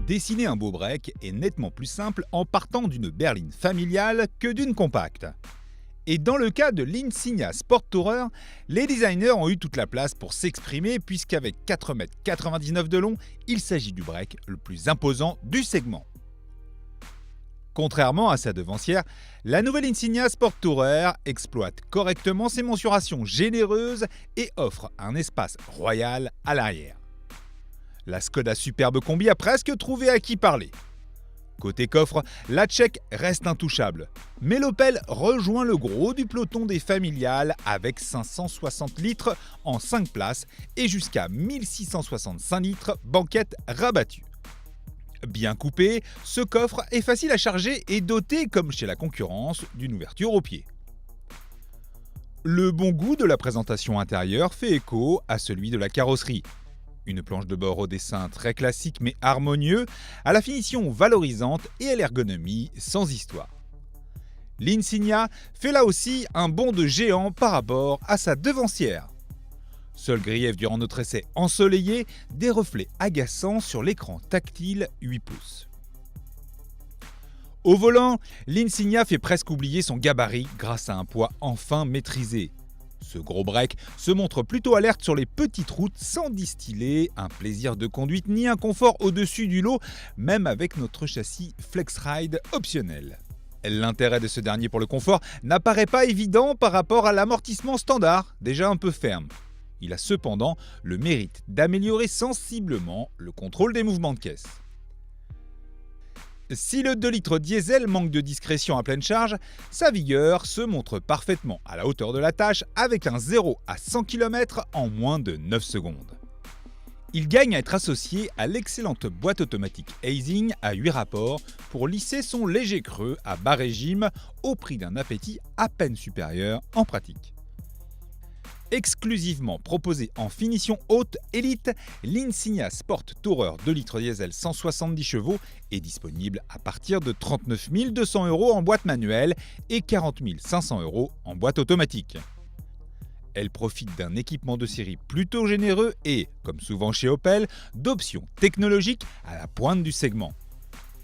Dessiner un beau break est nettement plus simple en partant d'une berline familiale que d'une compacte. Et dans le cas de l'Insignia Sport Tourer, les designers ont eu toute la place pour s'exprimer puisqu'avec 4,99 m de long, il s'agit du break le plus imposant du segment. Contrairement à sa devancière, la nouvelle Insignia Sport Tourer exploite correctement ses mensurations généreuses et offre un espace royal à l'arrière. La Skoda Superbe Combi a presque trouvé à qui parler. Côté coffre, la Tchèque reste intouchable, mais l'Opel rejoint le gros du peloton des familiales avec 560 litres en 5 places et jusqu'à 1665 litres banquette rabattue. Bien coupé, ce coffre est facile à charger et doté, comme chez la concurrence, d'une ouverture au pied. Le bon goût de la présentation intérieure fait écho à celui de la carrosserie. Une planche de bord au dessin très classique mais harmonieux, à la finition valorisante et à l'ergonomie sans histoire. L'Insignia fait là aussi un bond de géant par rapport à sa devancière. Seul grief durant notre essai ensoleillé, des reflets agaçants sur l'écran tactile 8 pouces. Au volant, l'Insignia fait presque oublier son gabarit grâce à un poids enfin maîtrisé. Ce gros break se montre plutôt alerte sur les petites routes sans distiller un plaisir de conduite ni un confort au-dessus du lot, même avec notre châssis FlexRide optionnel. L'intérêt de ce dernier pour le confort n'apparaît pas évident par rapport à l'amortissement standard, déjà un peu ferme. Il a cependant le mérite d'améliorer sensiblement le contrôle des mouvements de caisse. Si le 2 litres diesel manque de discrétion à pleine charge, sa vigueur se montre parfaitement à la hauteur de la tâche avec un 0 à 100 km en moins de 9 secondes. Il gagne à être associé à l'excellente boîte automatique Easing à 8 rapports pour lisser son léger creux à bas régime au prix d'un appétit à peine supérieur en pratique. Exclusivement proposé en finition haute élite, l'Insignia Sport Tourer 2 litres diesel 170 chevaux est disponible à partir de 39 200 € en boîte manuelle et 40 500 € en boîte automatique. Elle profite d'un équipement de série plutôt généreux et, comme souvent chez Opel, d'options technologiques à la pointe du segment.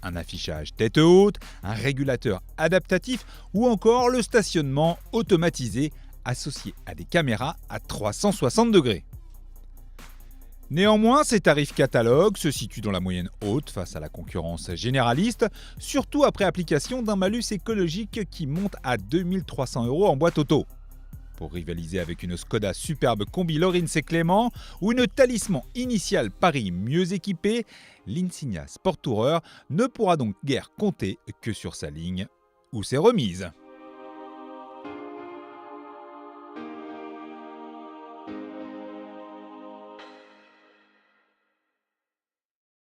Un affichage tête haute, un régulateur adaptatif ou encore le stationnement automatisé associé à des caméras à 360 degrés. Néanmoins, ces tarifs catalogue se situent dans la moyenne haute face à la concurrence généraliste, surtout après application d'un malus écologique qui monte à 2300 € en boîte auto. Pour rivaliser avec une Skoda Superbe Combi Lorenz et Clément ou une Talisman initiale Paris mieux équipée, l'Insignia Sport Tourer ne pourra donc guère compter que sur sa ligne ou ses remises.